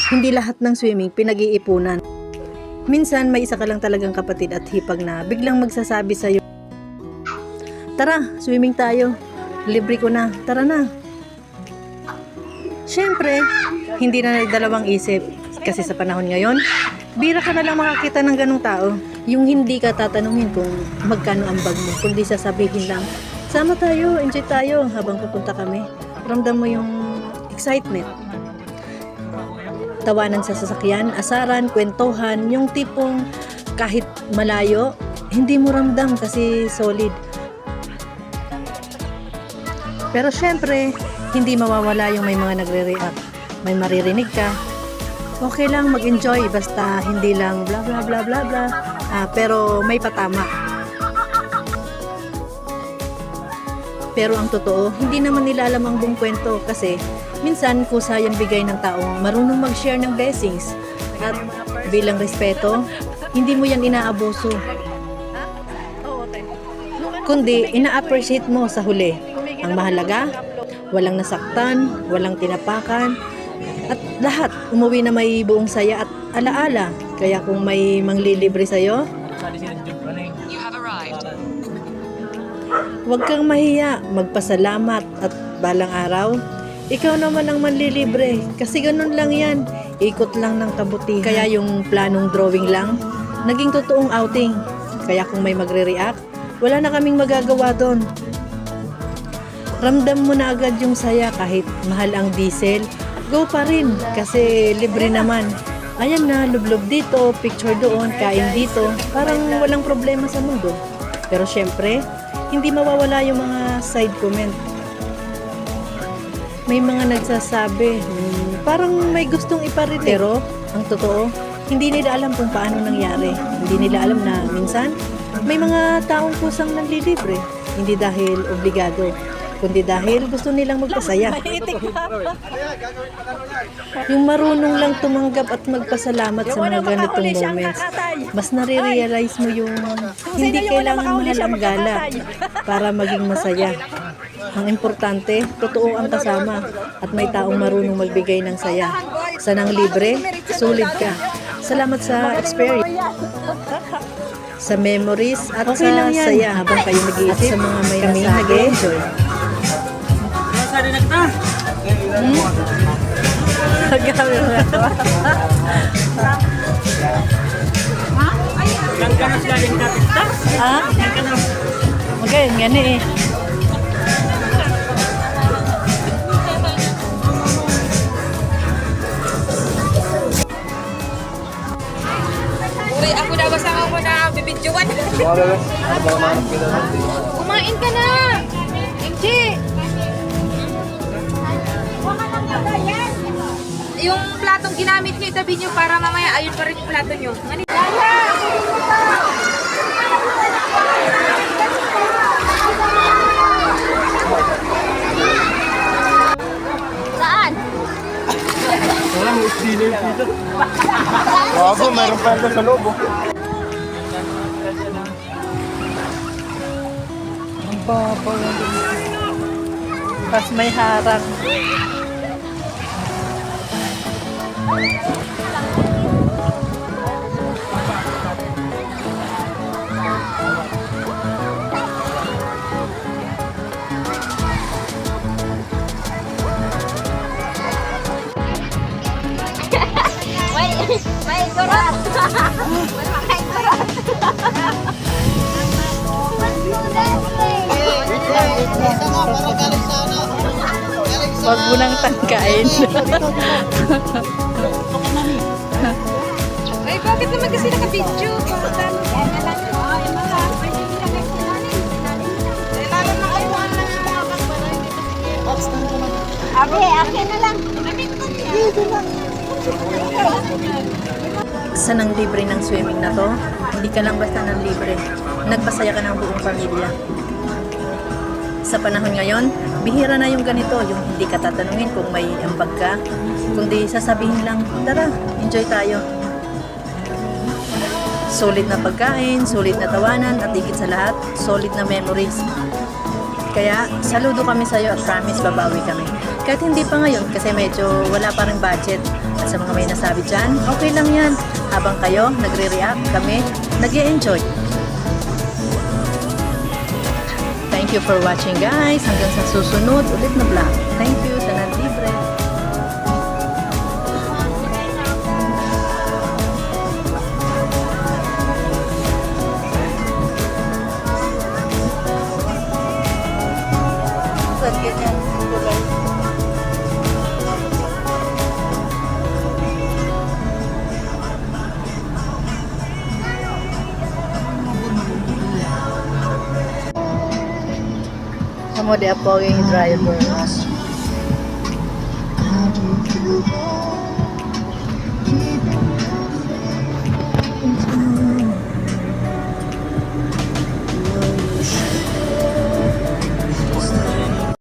Hindi lahat ng swimming pinag-iipunan. Minsan may isa ka lang talagang kapatid at hipag na biglang magsasabi sa'yo, "Tara, swimming tayo. Libre ko na. Tara na." Siyempre, hindi na dalawang isip. Kasi sa panahon ngayon, bira ka na lang makakita ng ganong tao. Yung hindi ka tatanungin kung magkano ang bag mo, kundi sasabihin lang, "Sama tayo, enjoy tayo habang pupunta kami." Ramdam mo yung excitement. Tawanan sa sasakyan, asaran, kwentuhan, yung tipong kahit malayo, hindi mo ramdam kasi solid. Pero syempre, hindi mawawala yung may mga nagre-react. May maririnig ka. Okay lang mag-enjoy basta hindi lang bla bla bla bla bla. Pero may patama. Pero ang totoo, hindi naman nila alam ang buong kwento kasi minsan kusa yan bigay ng taong marunong mag-share ng blessings. At bilang respeto, hindi mo yan inaabuso. Kundi ina-appreciate mo sa huli. Ang mahalaga, walang nasaktan, walang tinapakan, at lahat umuwi na may buong saya at alaala. Kaya kung may manglilibre sa'yo, huwag kang mahiya, magpasalamat at balang araw, ikaw naman ang manlilibre. Kasi ganun lang yan, ikot lang ng kabutihan. Kaya yung planong drawing lang, naging totoong outing. Kaya kung may magre-react, wala na kaming magagawa doon. Ramdam mo na agad yung saya kahit mahal ang diesel, go pa rin kasi libre naman. Ayan na, lublob dito, picture doon, kain dito, parang walang problema sa mundo. Pero syempre, hindi mawawala yung mga side comment. May mga nagsasabi, parang may gustong iparelate. Pero, ang totoo, hindi nila alam kung paano nangyari. Hindi nila alam na minsan, may mga taong kusang nanlilibre. Hindi dahil obligado, kundi dahil gusto nilang magpasaya. Yung marunong lang tumanggap at magpasalamat sa mga ganitong moments, mas nare-realize mo yung hindi kailangan mahal ang gala para maging masaya. Ang importante, totoo ang kasama at may taong marunong magbigay ng saya. Sa nang libre, sulit ka. Salamat sa experience, sa memories at okay sa saya habang kayo nag-iisip sa mga may kami nag-enjoy. Sari na kita. Kan ka na sila din natin. Ha? Kan ka na. Magayon, gani eh. Uy, ako na basama mo na bibidyoan. Kumain ka na! MJ! Yung platong ginamit niyo, itabi niyo para mamaya ayun pa rin yung plato niyo. Saan? Wala mo stealer dito. Bago, mayroon pa ito sa loob. Ang babaw. Tapos may harang. May gurat! May gurat! Huwag mo nang tangkain. Ay, bakit naman kasi naka-video? Abi, akin na lang. Sa nang libre ng swimming na to, hindi ka lang basta nang libre. Nagpasaya ka ng buong pamilya. Sa panahon ngayon, bihira na yung ganito, yung hindi ka tatanungin kung may ambag ka, kundi sasabihin lang, "Tara, enjoy tayo." Solid na pagkain, solid na tawanan, at higit sa lahat, solid na memories. Kaya, saludo kami sa'yo at promise babawi kami. Kahit hindi pa ngayon kasi medyo wala pa ring budget. At sa mga may nasabi dyan, okay lang yan. Habang kayo nagre-react, kami nag-e-enjoy. Thank you for watching guys. Hanggang sa susunod ulit na vlog. Thank you. Tanan libre. Kamu dia pogi driver.